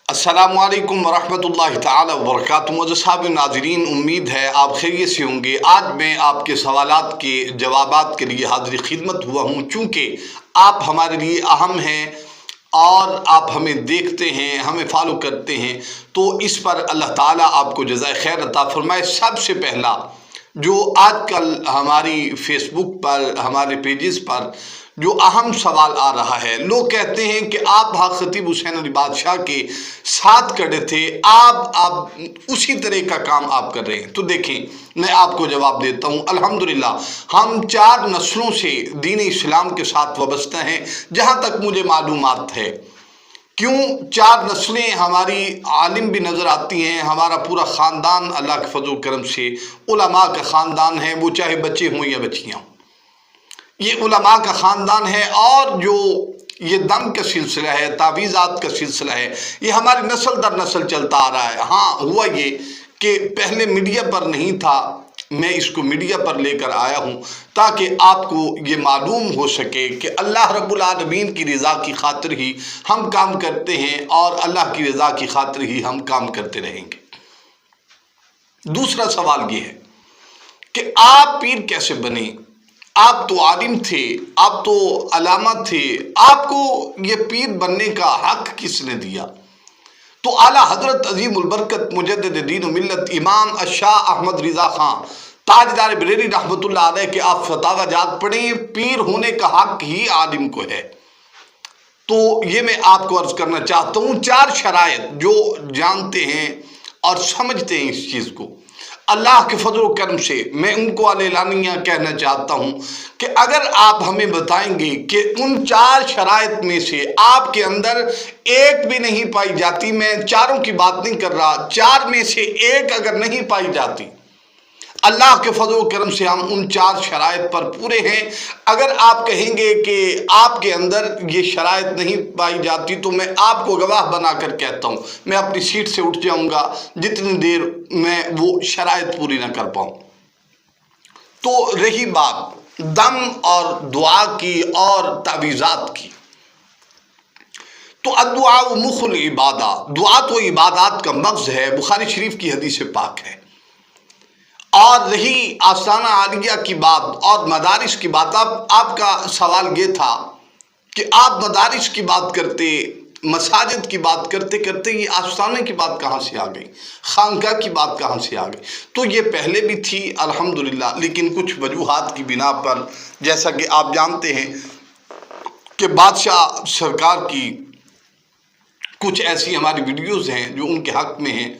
السلام علیکم ورحمۃ اللہ تعالی وبرکاتہ۔ مجھے ناظرین، امید ہے آپ خیریت سے ہوں گے۔ آج میں آپ کے سوالات کے جوابات کے لیے حاضر خدمت ہوا ہوں، چونکہ آپ ہمارے لیے اہم ہیں اور آپ ہمیں دیکھتے ہیں، ہمیں فالو کرتے ہیں، تو اس پر اللہ تعالیٰ آپ کو جزائے خیر عطا فرمائے۔ سب سے پہلا جو آج کل ہماری فیس بک پر، ہمارے پیجز پر جو اہم سوال آ رہا ہے، لوگ کہتے ہیں کہ آپ حاج خطیب حسین علی بادشاہ کے ساتھ کھڑے تھے، آپ اسی طرح کا کام آپ کر رہے ہیں۔ تو دیکھیں، میں آپ کو جواب دیتا ہوں۔ الحمدللہ ہم 4 نسلوں سے دین اسلام کے ساتھ وابستہ ہیں، جہاں تک مجھے معلومات ہے۔ کیوں 4 نسلیں ہماری عالم بھی نظر آتی ہیں، ہمارا پورا خاندان اللہ کے فضل و کرم سے علماء کا خاندان ہے، وہ چاہے بچے ہوں یا بچیاں ہوں، یہ علماء کا خاندان ہے۔ اور جو یہ دم کا سلسلہ ہے، تعویذات کا سلسلہ ہے، یہ ہماری نسل در نسل چلتا آ رہا ہے۔ ہاں، ہوا یہ کہ پہلے میڈیا پر نہیں تھا، میں اس کو میڈیا پر لے کر آیا ہوں تاکہ آپ کو یہ معلوم ہو سکے کہ اللہ رب العالمین کی رضا کی خاطر ہی ہم کام کرتے ہیں اور اللہ کی رضا کی خاطر ہی ہم کام کرتے رہیں گے۔ دوسرا سوال یہ ہے کہ آپ پیر کیسے بنے؟ آپ تو عالم تھے، آپ تو علامہ تھے، آپ کو یہ پیر بننے کا حق کس نے دیا؟ تو اعلیٰ حضرت عظیم البرکت مجدد دین و ملت امام الشاہ احمد رضا خان تاجدار بریلی رحمۃ اللہ علیہ کے آپ فتاوی جات پڑھیں، پیر ہونے کا حق ہی عالم کو ہے۔ تو یہ میں آپ کو عرض کرنا چاہتا ہوں، 4 شرائط جو جانتے ہیں اور سمجھتے ہیں اس چیز کو، اللہ کے فضل و کرم سے میں ان کو اعلانیہ کہنا چاہتا ہوں کہ اگر آپ ہمیں بتائیں گے کہ ان 4 شرائط میں سے آپ کے اندر ایک بھی نہیں پائی جاتی، میں 4 کی بات نہیں کر رہا، 4 میں سے ایک اگر نہیں پائی جاتی، اللہ کے فضل و کرم سے ہم ان 4 شرائط پر پورے ہیں۔ اگر آپ کہیں گے کہ آپ کے اندر یہ شرائط نہیں پائی جاتی تو میں آپ کو گواہ بنا کر کہتا ہوں، میں اپنی سیٹ سے اٹھ جاؤں گا جتنی دیر میں وہ شرائط پوری نہ کر پاؤں۔ تو رہی بات دم اور دعا کی اور تعویذات کی، تو الدعاء مخ العبادہ، دعا تو عبادات کا مغز ہے، بخاری شریف کی حدیث پاک ہے۔ اور رہی آستانہ عالیہ کی بات اور مدارس کی بات، آپ کا سوال یہ تھا کہ آپ مدارس کی بات کرتے، مساجد کی بات کرتے کرتے یہ آستانے کی بات کہاں سے آ گئی، خانقاہ کی بات کہاں سے آ گئی؟ تو یہ پہلے بھی تھی الحمدللہ، لیکن کچھ وجوہات کی بنا پر، جیسا کہ آپ جانتے ہیں کہ بادشاہ سرکار کی کچھ ایسی ہماری ویڈیوز ہیں جو ان کے حق میں ہیں،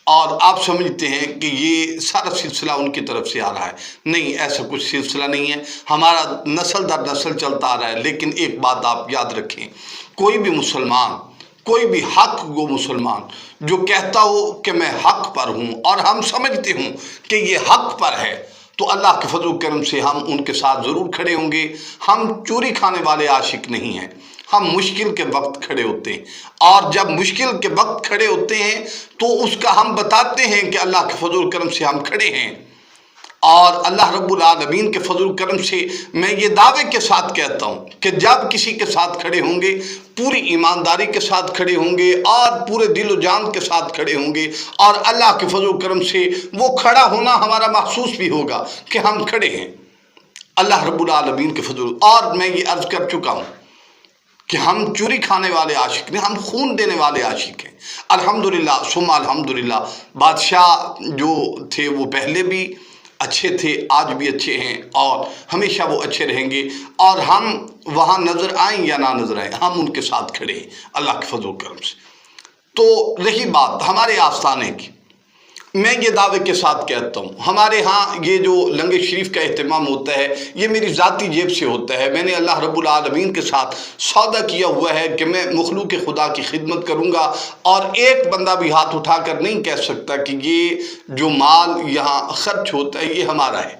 اور آپ سمجھتے ہیں کہ یہ سارا سلسلہ ان کی طرف سے آ رہا ہے۔ نہیں، ایسا کچھ سلسلہ نہیں ہے، ہمارا نسل در نسل چلتا آ رہا ہے۔ لیکن ایک بات آپ یاد رکھیں، کوئی بھی مسلمان، کوئی بھی حق گو مسلمان جو کہتا ہو کہ میں حق پر ہوں اور ہم سمجھتے ہوں کہ یہ حق پر ہے، تو اللہ کے فضل و کرم سے ہم ان کے ساتھ ضرور کھڑے ہوں گے۔ ہم چوری کھانے والے عاشق نہیں ہیں، ہم مشکل کے وقت کھڑے ہوتے ہیں، اور جب مشکل کے وقت کھڑے ہوتے ہیں تو اس کا ہم بتاتے ہیں کہ اللہ کے فضل و کرم سے ہم کھڑے ہیں۔ اور اللہ رب العالمین کے فضل و کرم سے میں یہ دعوے کے ساتھ کہتا ہوں کہ جب کسی کے ساتھ کھڑے ہوں گے، پوری ایمانداری کے ساتھ کھڑے ہوں گے اور پورے دل و جان کے ساتھ کھڑے ہوں گے، اور اللہ کے فضل و کرم سے وہ کھڑا ہونا ہمارا محسوس بھی ہوگا کہ ہم کھڑے ہیں اللہ رب العالمین کے فضل۔ اور میں یہ عرض کر چکا ہوں کہ ہم چوری کھانے والے عاشق نہیں، ہم خون دینے والے عاشق ہیں۔ الحمدللہ ثم الحمدللہ، بادشاہ جو تھے وہ پہلے بھی اچھے تھے، آج بھی اچھے ہیں، اور ہمیشہ وہ اچھے رہیں گے، اور ہم وہاں نظر آئیں یا نہ نظر آئیں، ہم ان کے ساتھ کھڑے ہیں اللہ کے فضل و کرم سے۔ تو رہی بات ہمارے آستانے کی، میں یہ دعوے کے ساتھ کہتا ہوں، ہمارے ہاں یہ جو لنگر شریف کا اہتمام ہوتا ہے یہ میری ذاتی جیب سے ہوتا ہے۔ میں نے اللہ رب العالمین کے ساتھ سودا کیا ہوا ہے کہ میں مخلوق خدا کی خدمت کروں گا، اور ایک بندہ بھی ہاتھ اٹھا کر نہیں کہہ سکتا کہ یہ جو مال یہاں خرچ ہوتا ہے یہ ہمارا ہے۔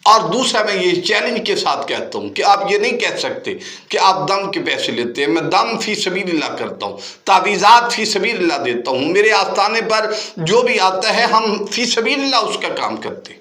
اور دوسرا میں یہ چیلنج کے ساتھ کہتا ہوں کہ آپ یہ نہیں کہہ سکتے کہ آپ دم کے پیسے لیتے ہیں۔ میں دم فی سبیل اللہ کرتا ہوں، تعویذات فی سبیل اللہ دیتا ہوں، میرے آستانے پر جو بھی آتا ہے ہم فی سبیل اللہ اس کا کام کرتے ہیں۔